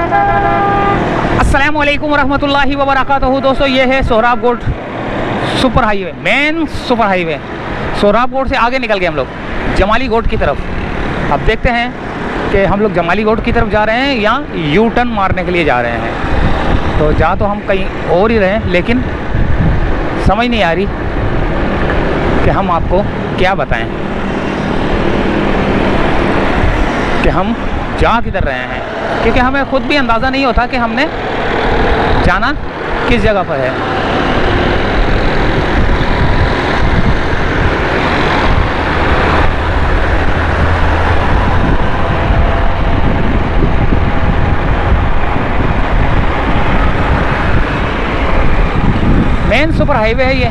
अस्सलाम वालेकुम वरहमतुल्लाहि वबरकातुहू। दोस्तों, ये है Sohrabkot super highway, main super highway. Sohrabkot से आगे निकल गए हम लोग जमाली गोट की तरफ। अब देखते हैं कि हम लोग जमाली गोट की तरफ जा रहे हैं या यू टर्न मारने के लिए जा रहे हैं। तो जा तो हम कहीं और ही रहे हैं, लेकिन समझ नहीं आ रही कि हम आपको क्या बताएं कि हम जा किधर रहे हैं, क्योंकि हमें खुद भी अंदाज़ा नहीं होता कि हमने जाना किस जगह पर है। मेन सुपर हाईवे है ये।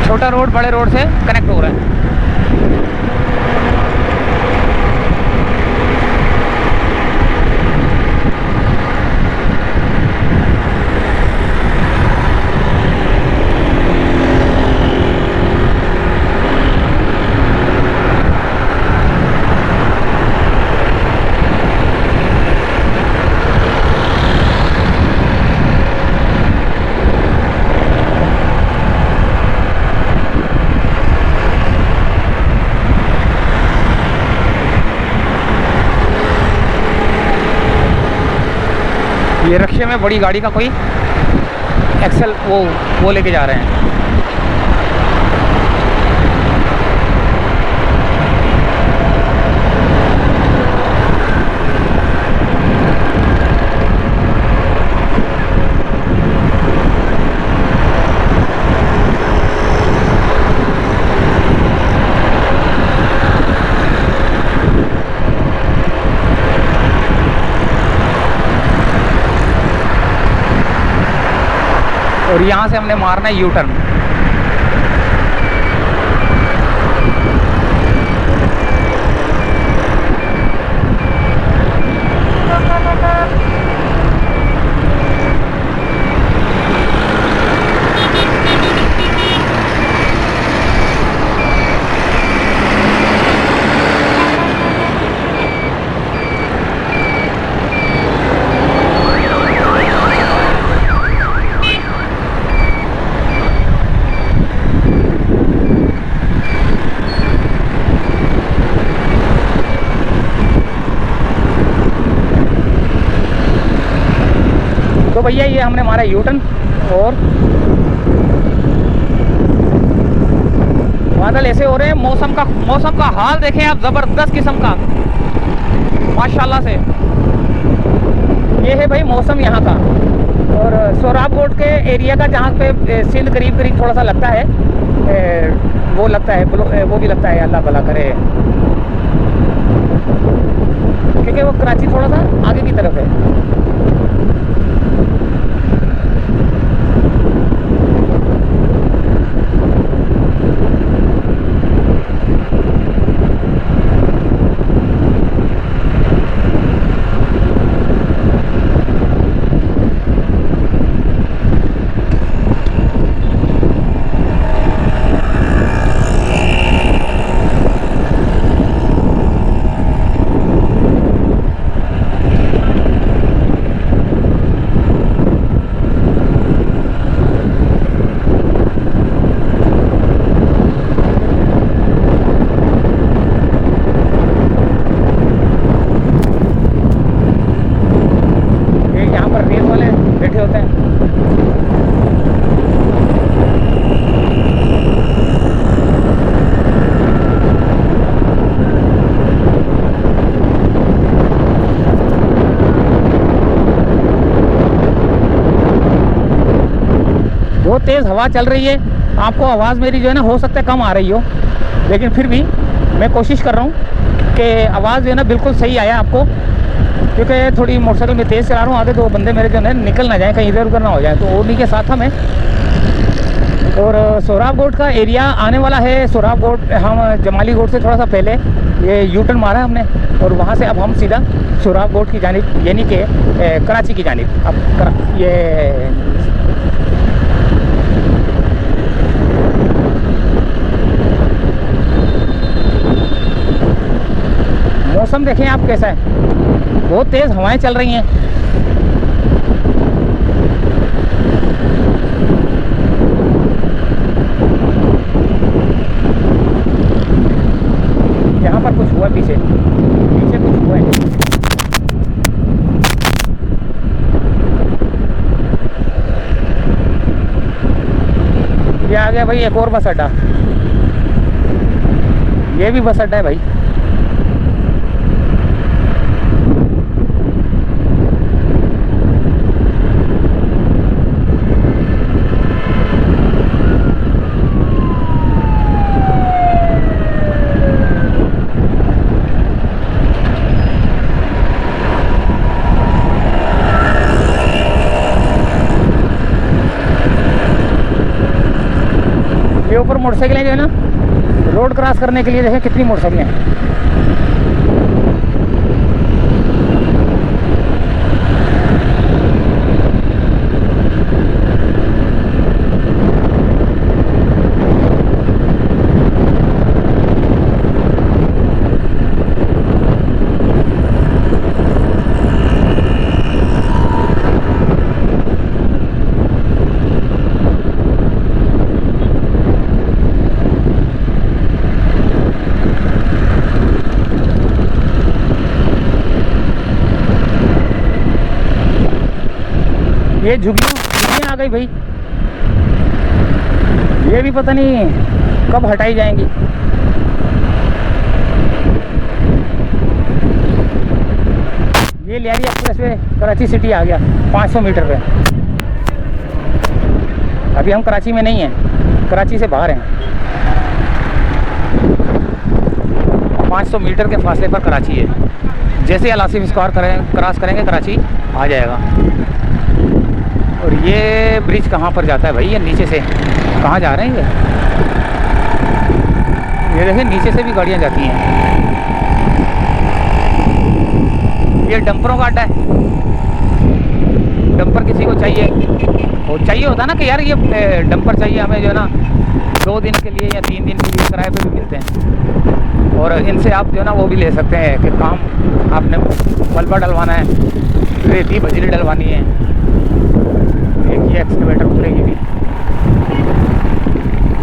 छोटा रोड बड़े रोड से कनेक्ट हो रहा है। ये रक्शे में बड़ी गाड़ी का कोई एक्सेल वो लेके जा रहे हैं। और यहाँ से हमने मारना है यू टर्न। तो भैया ये हमने मारा यू टर्न और बादल ऐसे हो रहे हैं। मौसम का हाल देखें आप, ज़बरदस्त किस्म का माशाल्लाह से। ये है भाई मौसम यहाँ का। और सोहराबकोट के एरिया का जहाँ पे सिंध करीब थोड़ा सा लगता है, वो लगता है, वो भी लगता है, अल्लाह भला करे, क्योंकि वो कराची थोड़ा सा आगे की तरफ है। बहुत तेज़ हवा चल रही है। आपको आवाज़ मेरी जो है ना हो सकता है कम आ रही हो, लेकिन फिर भी मैं कोशिश कर रहा हूँ कि आवाज़ जो है ना बिल्कुल सही आया आपको, क्योंकि थोड़ी मोटरसाइकिल में तेज़ चला रहा हूँ, आगे दो बंदे मेरे जो है निकल ना जाएँ, कहीं इधर उधर ना हो जाए, तो उन्हीं के साथ था मैं। और सोहराब गोट का एरिया आने वाला है। सोहराब गोट हम जमाली गोट से थोड़ा सा पहले ये यू टर्न मारा हमने, और वहाँ से अब हम सीधा सोहराब गोट की जानिब यानी कि कराची की जानिब। अब ये मौसम देखें आप कैसा है, बहुत तेज़ हवाएं चल रही हैं। यहाँ पर कुछ हुआ, पीछे पीछे कुछ हुआ है। ये आ गया भाई एक और बस अड्डा, ये भी बस अड्डा है भाई। ये ऊपर मोटरसाइकिलें जो है ना रोड क्रॉस करने के लिए देखें कितनी मोटरसाइकिलें हैं। ये झुग्गियाँ आ गई भाई, ये भी पता नहीं कब हटाई जाएंगी। ये Lyari expressway Karachi city आ गया 500 मीटर पे। अभी हम कराची में नहीं हैं, कराची से बाहर हैं। 500 मीटर के फासले पर कराची है। जैसे अलासिफ स्क्वायर क्रॉस करेंगे कराची आ जाएगा। और ये ब्रिज कहाँ पर जाता है भाई, ये नीचे से कहाँ जा रहे हैं ये देखिए नीचे से भी गाड़ियाँ जाती हैं। ये डंपरों का अड्डा है। डंपर किसी को चाहिए, वो चाहिए होता ना कि यार ये डंपर चाहिए हमें जो है ना 2 दिन के लिए या 3 दिन के लिए किराए पे भी मिलते हैं। और इनसे आप जो है ना वो भी ले सकते हैं कि काम आपने मलबा डलवाना है, रेती बजरी डलवानी है, एक ये एक्सकवेटर खुलेगी भी।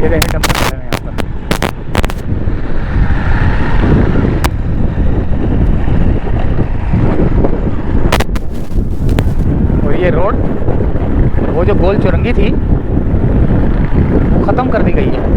ये देखिए डंपर खड़े हैं यहाँ पर। और ये रोड, वो जो गोल चुरंगी थी वो ख़त्म कर दी गई है।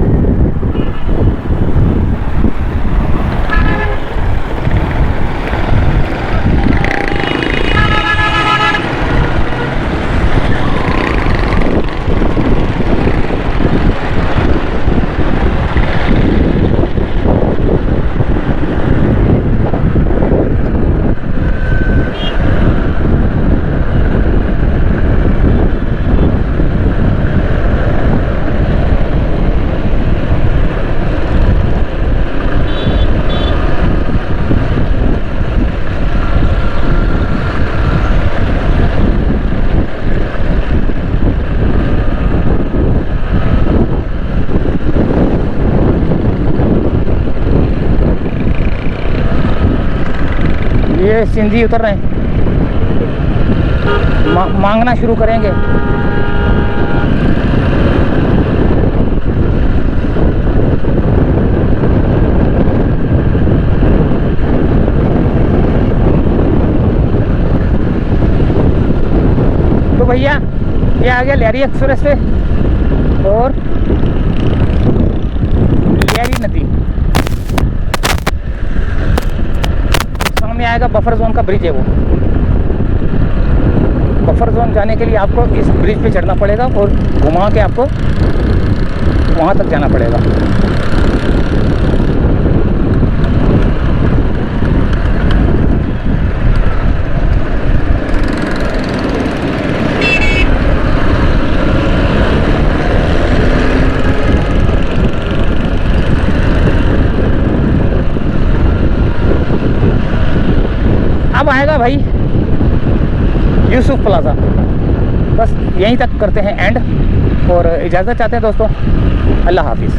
ये सिंधी उतर रहे हैं, मांगना शुरू करेंगे। तो भैया ये आ गया लियारी एक्सप्रेस वे और लियारी नदी। सामने आएगा बफर जोन का ब्रिज है, वो बफर जोन जाने के लिए आपको इस ब्रिज पे चढ़ना पड़ेगा और घुमा के आपको वहाँ तक जाना पड़ेगा। अब आएगा भाई यूसुफ प्लाजा। बस यहीं तक करते हैं एंड, और इजाज़त चाहते हैं दोस्तों। अल्लाह हाफिज़।